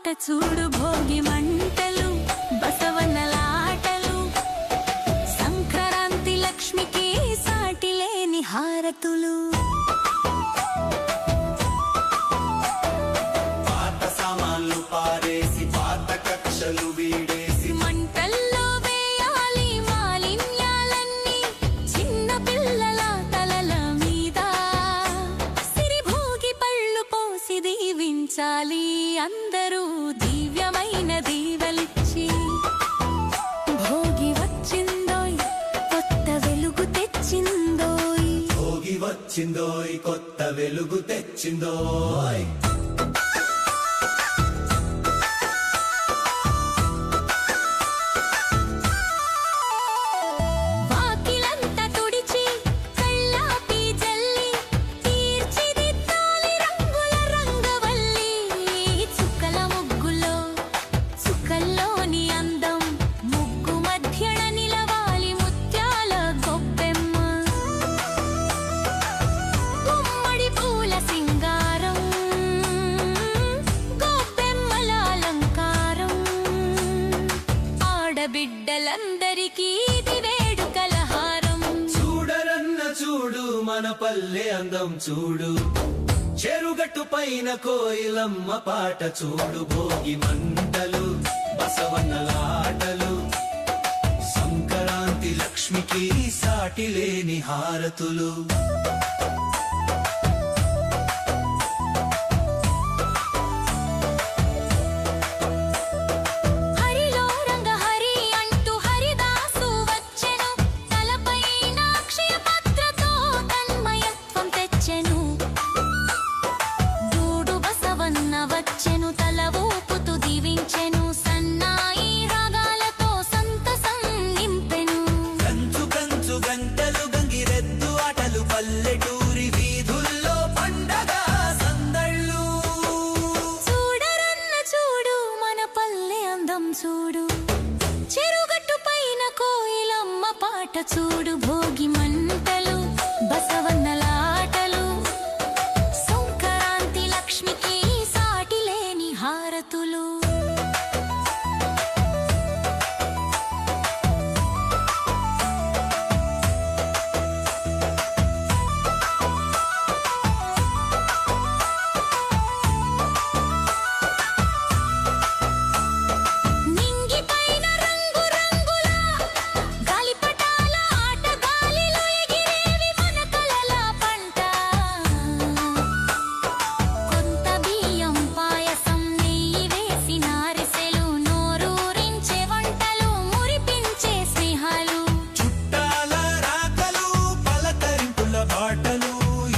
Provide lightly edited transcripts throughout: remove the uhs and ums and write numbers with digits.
పాట చూడు భోగి మంటలు బసవన్నలాటలు సంక్రాంతి లక్ష్మికి సాటి లేని హారతులు పాత సామాన్లు పారేసి పాత కక్షలు వీడేసి మంటల్లో వేయాలి మాలిన్యాలన్నీ చిన్న పిల్లల తలల మీద సిరి భోగి పళ్ళు పోసి దీవించాలి అందరూ దివ్యమైన దీవెలిచ్చి భోగి వచ్చిందోయ్ కొత్త వెలుగు తెచ్చిందోయ్ భోగి వచ్చిందోయ్ కొత్త వెలుగు తెచ్చిందోయ్ వాకిలంతా తుడిచి కళ్ళాపి జల్లి తీర్చిదిద్దాలి రంగుల రంగవల్లి చుక్కల ముగ్గులో చుక్కల్లోని అందం ముగ్గు మధ్యన నిలవాలి ముత్యాల గొప్పెమ్మ గుమ్మడి పూల సింగారం గొప్పెమ్మల అలంకారం ఆడబిడ్డలందరికీ ఇది వేడుకల హారం చూడరన్న చూడు మన పల్లె అందం చూడు చెరుగట్టు పైన కోయిలమ్మ పాట చూడు భోగి మంటలు బసవన్నలాటలు సంక్రాంతి లక్ష్మికి సాటి లేని హారతులు హరిలో రంగ హరి అంటూ హరిదాసు వచ్చెను తలపైన అక్షయ పాత్రతో తన్మయత్వం తెచ్చెను దూడు బసవన్న వచ్చెను తల ఊపుతూ దీవించెను సన్నాయి రాగాలతో సంతసం నింపెను కంచు కంచు గంటలు గంగిరెద్దు ఆటలు పల్లెటూరి వీధుల్లో పండగ సందళ్ళు చూడరన్న చూడు మన పల్లె అందం చూడు చెరుగట్టు పైన కోయిలమ్మ పాట చూడు భోగి మంటలు బసవన్నలాటలు సంక్రాంతి లక్ష్మికి సాటి లేని హారతులు నింగిపైన రంగు రంగుల గాలిపటాల ఆట గాలిలో ఎగిరేవి మన కలల పంట కొంత బియ్యం పాయసం నెయ్యి వేసిన అరిసెలు నోరూరించే వంటలు మురిపించే స్నేహాలు చుట్టాల రాకలు పలకరింపుల బాటలు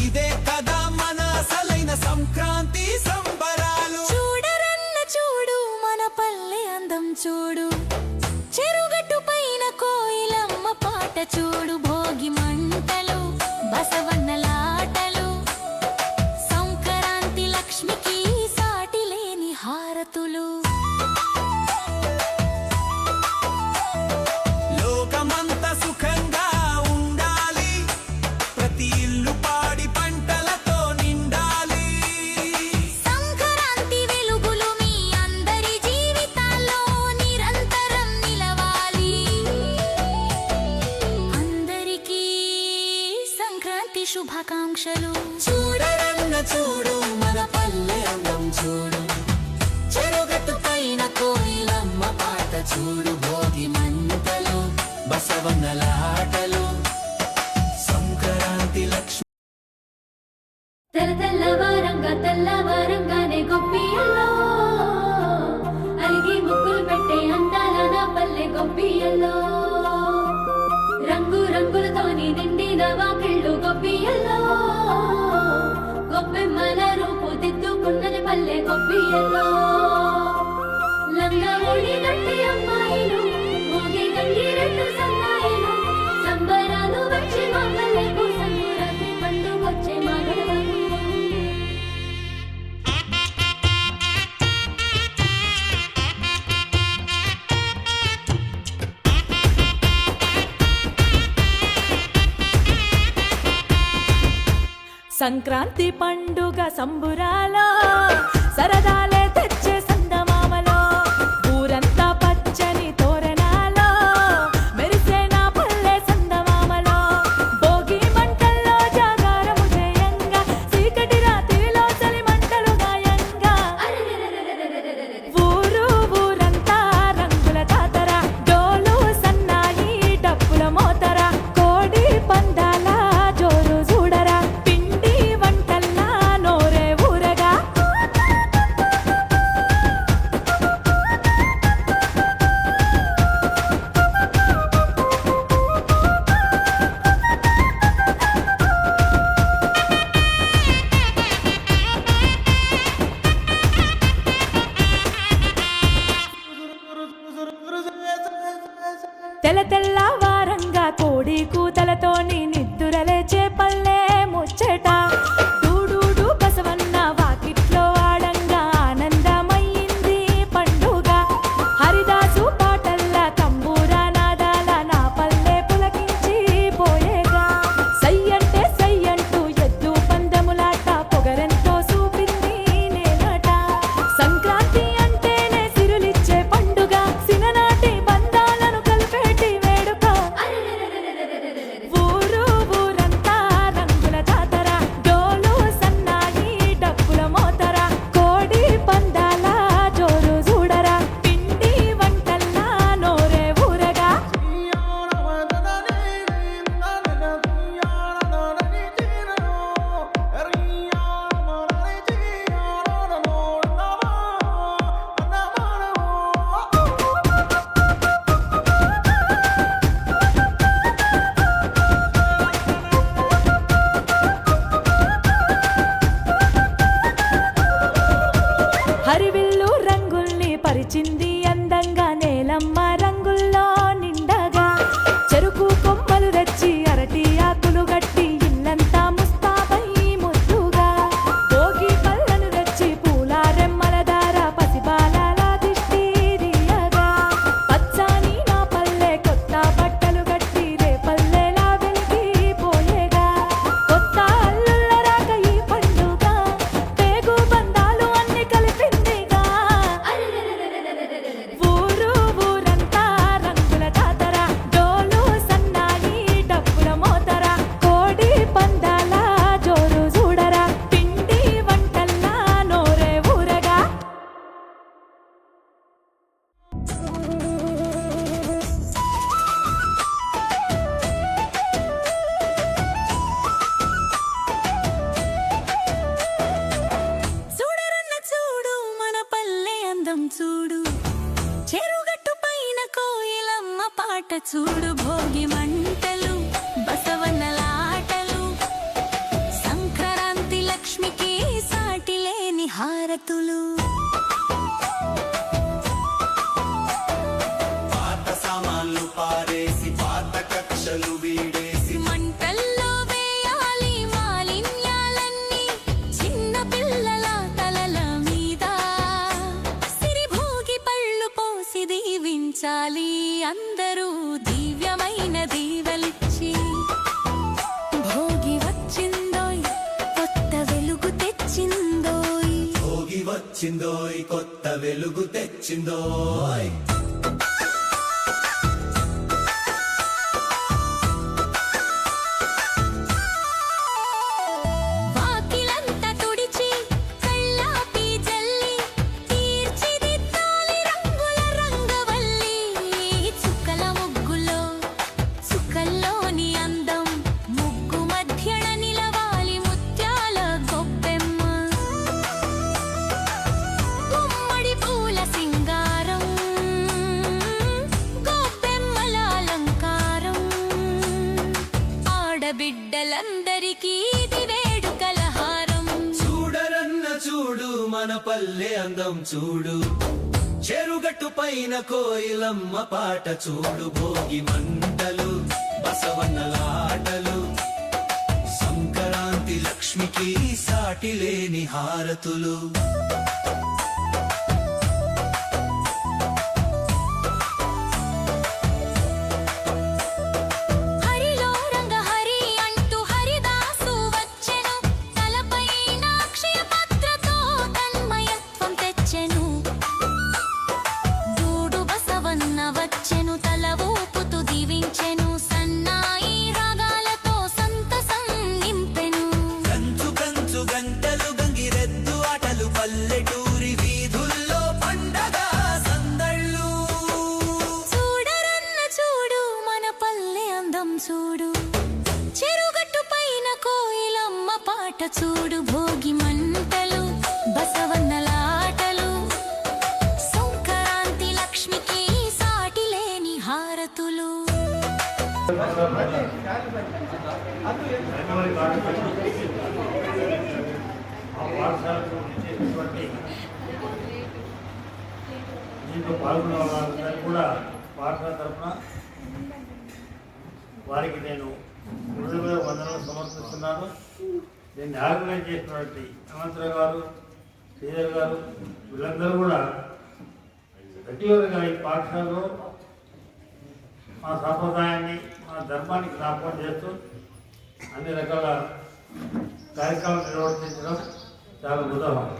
ఇదే కదా మన అసలైన సంక్రాంతి సంబరాలు చూడరన్న చూడు మన పల్లె అందం చూడు చెరుగట్టు పైన కోయిలమ్మ పాట చూడు భోగి మంటలు బసవన్నలాటలు సంక్రాంతి లక్ష్మికి సాటి లేని హారతులు లోకమంత సుఖంగా ఉండాలి ప్రతి ఇల్లు పాడి పంటలతో నిండాలి సంక్రాంతి వెలుగులు మీ అందరి జీవితాల్లో నిరంతరం నిలవాలి అందరికీ సంక్రాంతి శుభాకాంక్షలు చూడరన్న చూడు మన పల్లె అందం చూడు చెరుగట్టు పైన కోయిలమ్మ పాట చూడు భోగి మంటలు బసవన్నలాటలు సంక్రాంతి లక్ష్మి తెల్లవారంగానే గొప్పియల్లో అలిగి ముగ్గులు పెట్టే అందాల నా పల్లె గొప్పియల్లో రంగు రంగులతోని నిండిన వాకిళ్ళు గొప్పియల్లో గొప్పెమ్మల రూపు దిద్దుకున్నది పల్లె గొప్పియల్లో లంగా ఓడి గట్టి అమ్మాయిలు మోగి గంగిరెద్దు సన్నాయిలు సంబరాలు వచ్చి మా పల్లెకు సంక్రాంతి పండుగొచ్చే మా గడవకు సంక్రాంతి పండుగ సంబురాలో సరదాలే తెచ్చే సందమా పాట చూడు భోగి మంటలు బసవన్నలాటలు సంక్రాంతి లక్ష్మికి సాటి లేని హారతులు పాత సామాన్లు పారేసి పాత కక్షలు వీడేసి మంటల్లో వేయాలి మాలిన్యాలన్నీ చిన్న పిల్లల తలల మీద సిరి భోగి పళ్ళు పోసి దీవించాలి అందరూ దివ్యమైన దీవెలిచ్చి భోగి వచ్చిందోయ్ కొత్త వెలుగు తెచ్చిందోయ్ భోగి వచ్చిందోయ్ కొత్త వెలుగు తెచ్చిందోయ్ వాకిలంతా తుడిచి కళ్ళాపి జల్లి తీర్చిదిద్దాలి రంగుల రంగవల్లి చుక్కల ముగ్గులో చుక్కల్లోని అందం ముగ్గు మధ్యన నిలవాలి ముత్యాల గొప్పెమ్మ గుమ్మడి పూల సింగారం గొప్పెమ్మల అలంకారం ఆడబిడ్డలందరికీ ఇది వేడుకల హారం చూడరన్న చూడు మన పల్లె అందం చూడు చెరుగట్టు పైన కోయిలమ్మ పాట చూడు భోగి మంటలు బసవన్నలాటలు సంక్రాంతి లక్ష్మికి సాటి లేని హారతులు హరిలో రంగ హరి అంటూ హరిదాసు వచ్చెను తలపైన అక్షయ పత్రతో తన్మయత్వం తెచ్చెను గూడు బసవన్న వచ్చెను తల ఊపుతూ దీవించెను సన్నాయి రాగాలతో సంతసం నింపెను కంచు కంచు గంటలు గంగిరెద్దు ఆటలు పల్లెటూరి వీధుల్లో పండగ సందళ్ళు చూడరన్న చూడు మన పల్లె అందం చూడు చెరుగట్టు పైన కోయిలమ్మ పాట చూడు భోగి మంటలు బసవన్నలాటలు సంక్రాంతి లక్ష్మికి సాటి లేని హారతులు ఆ పాఠశాలకు ఇచ్చేటువంటి దీంట్లో పాల్గొన్న వాళ్ళందరికీ కూడా పాఠశాల తరఫున వారికి నేను హృదయ వందనలు సమర్పిస్తున్నాను. దీన్ని ఆర్గనైజ్ చేసినటువంటి అనంతరావు గారు, శ్రీధర్ గారు వీళ్ళందరూ కూడా రెగ్యులర్గా ఈ పాఠశాలలో మా సాంప్రదాయాన్ని మా ధర్మాన్ని జ్ఞాపకం చేస్తూ అన్ని రకాల కార్యక్రమాలు నిర్వర్తించడం చాలా ఉదాహరణ.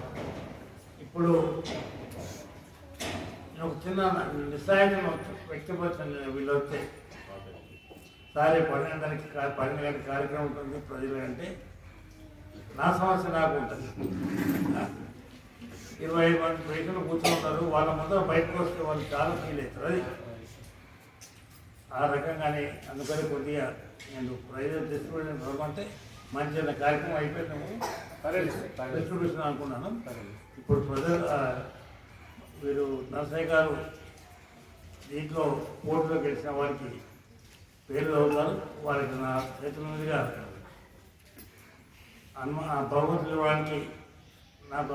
ఇప్పుడు నేను ఒక చిన్న నిస్సాయం వ్యక్తపరిచిన వీళ్ళు వస్తే సరే 12 గంటల కార్యక్రమం ఉంటుంది ప్రజలు అంటే నా సమస్య నాకు ఉంటుంది. 25 మంది పేషెంట్లు కూర్చుంటారు, వాళ్ళ ముందర బయటకు వస్తే వాళ్ళు చాలా ఫీల్ అవుతారు. అది ఆ రకంగానే అందుకని కొద్దిగా నేను ప్రైవేట్ డిస్ట్రిబ్యూషన్ అంటే మంచి కార్యక్రమం అయిపోయినాము డిస్ట్రిబ్యూషన్ అనుకున్నాను. ఇప్పుడు ప్రజలు వీరు నరసయ్య గారు దీంట్లో పోటీలో గెలిచిన వారికి పేర్లు అవుతారు. వారికి నా చేతుల మీదుగా భగవంతులు ఇవ్వడానికి నాకు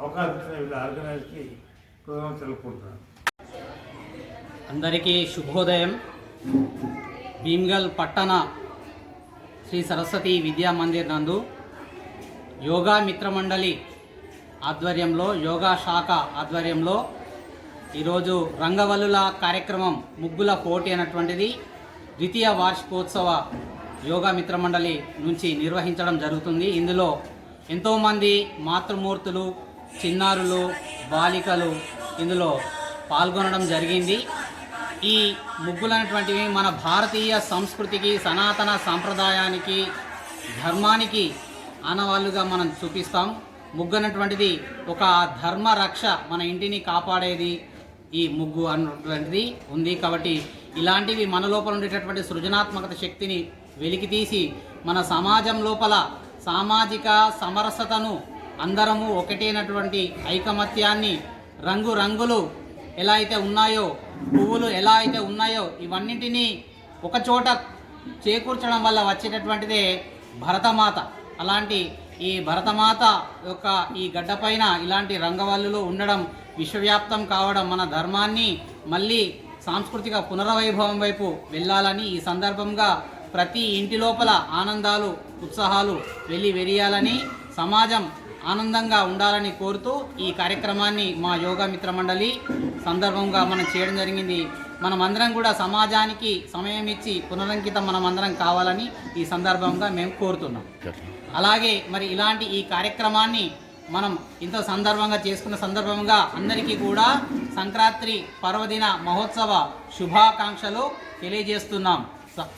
అవకాశం ఇచ్చిన వీళ్ళ ఆర్గనైజర్కి కృతజ్ఞతలు తెలుపుకుంటున్నాను. అందరికీ శుభోదయం. భీమ్గల్ పట్టణ శ్రీ సరస్వతి విద్యా మందిర్ నందు యోగా మిత్రమండలి ఆధ్వర్యంలో యోగా శాఖ ఆధ్వర్యంలో ఈరోజు రంగవల్లుల కార్యక్రమం ముగ్గుల పోటీ అనేటువంటిది ద్వితీయ వార్షికోత్సవ యోగా మిత్రమండలి నుంచి నిర్వహించడం జరుగుతుంది. ఇందులో ఎంతోమంది మాతృమూర్తులు, చిన్నారులు, బాలికలు ఇందులో పాల్గొనడం జరిగింది. ఈ ముగ్గులు అనేటువంటివి మన భారతీయ సంస్కృతికి, సనాతన సాంప్రదాయానికి, ధర్మానికి ఆనవాళ్ళుగా మనం చూపిస్తాం. ముగ్గు అనేటువంటిది ఒక ధర్మ రక్ష, మన ఇంటిని కాపాడేది ఈ ముగ్గు అన్నటువంటిది ఉంది. కాబట్టి ఇలాంటివి మన లోపల ఉండేటటువంటి సృజనాత్మకత శక్తిని వెలికితీసి మన సమాజం లోపల సామాజిక సమరసతను, అందరము ఒకటైనటువంటి ఐకమత్యాన్ని, రంగురంగులు ఎలా అయితే ఉన్నాయో, పువ్వులు ఎలా అయితే ఉన్నాయో ఇవన్నింటినీ ఒకచోట చేకూర్చడం వల్ల వచ్చేటటువంటిదే భరతమాత. అలాంటి ఈ భరతమాత యొక్క ఈ గడ్డపైన ఇలాంటి రంగవల్లులు ఉండడం, విశ్వవ్యాప్తం కావడం, మన ధర్మాన్ని మళ్ళీ సాంస్కృతిక పునర్వైభవం వైపు వెళ్ళాలని ఈ సందర్భంగా ప్రతి ఇంటి లోపల ఆనందాలు, ఉత్సాహాలు వెలియాలని, సమాజం ఆనందంగా ఉండాలని కోరుతూ ఈ కార్యక్రమాన్ని మా యోగా మిత్ర మండలి సందర్భంగా మనం చేయడం జరిగింది. మనమందరం కూడా సమాజానికి సమయం ఇచ్చి పునరంకితం మనమందరం కావాలని ఈ సందర్భంగా మేము కోరుతున్నాం. అలాగే మరి ఇలాంటి ఈ కార్యక్రమాన్ని మనం ఇంత సందర్భంగా చేసుకున్న సందర్భంగా అందరికీ కూడా సంక్రాంతి పర్వదిన మహోత్సవ శుభాకాంక్షలు తెలియజేస్తున్నాం.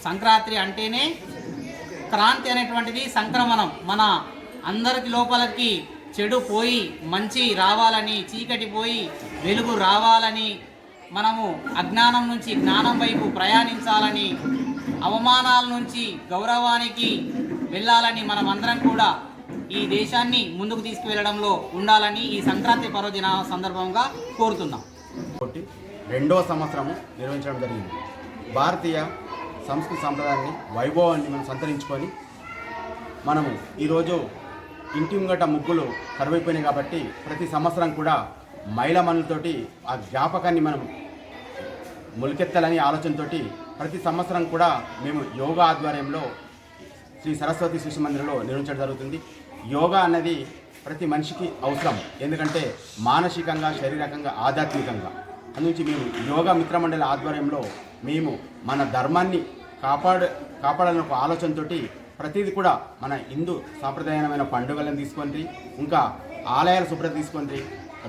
సంక్రాంతి అంటేనే క్రాంతి అనేటువంటిది సంక్రమణం. మన అందరికి లోపలికి చెడు పోయి మంచి రావాలని, చీకటి పోయి వెలుగు రావాలని, మనము అజ్ఞానం నుంచి జ్ఞానం వైపు ప్రయాణించాలని, అవమానాల నుంచి గౌరవానికి వెళ్ళాలని మనమందరం కూడా ఈ దేశాన్ని ముందుకు తీసుకువెళ్ళడంలో ఉండాలని ఈ సంక్రాంతి పర్వదిన సందర్భంగా కోరుతున్నాం. రెండవ సంవత్సరము నిర్వహించడం జరిగింది. భారతీయ సంస్కృతి సంప్రదాయాన్ని, వైభవాన్ని మనం సంతరించుకొని మనము ఈరోజు ఇంటి ముంగట ముగ్గులు కరువైపోయినాయి కాబట్టి ప్రతి సంవత్సరం కూడా మైలమనులతోటి ఆ జ్ఞాపకాన్ని మనం మొలకెత్తాలని ఆలోచనతోటి ప్రతి సంవత్సరం కూడా మేము యోగా ఆధ్వర్యంలో శ్రీ సరస్వతి శిశు మందిరంలో నిర్వహించడం జరుగుతుంది. యోగా అన్నది ప్రతి మనిషికి అవసరం. ఎందుకంటే మానసికంగా, శారీరకంగా, ఆధ్యాత్మికంగా. అందునుంచి మేము యోగా మిత్రమండలి ఆధ్వర్యంలో మేము మన ధర్మాన్ని కాపాడాలని ఒక ఆలోచనతోటి ప్రతిదీ కూడా మన హిందూ సాంప్రదాయమైన పండుగలను తీసుకొని, ఇంకా ఆలయాల శుభ్రత తీసుకొని,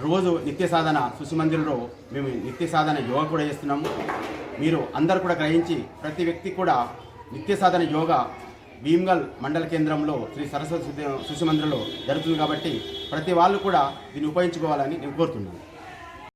రోజు నిత్య సాధన శిశు మందిరంలో మేము నిత్య సాధన యోగా కూడా చేస్తున్నాము. మీరు అందరు కూడా గ్రహించి ప్రతి వ్యక్తి కూడా నిత్య సాధన యోగా భీమ్గల్ మండల కేంద్రంలో శ్రీ సరస్వతి శిశు మందిరంలో జరుగుతుంది కాబట్టి ప్రతి వాళ్ళు కూడా దీన్ని ఉపయోగించుకోవాలని నేను కోరుతున్నాను.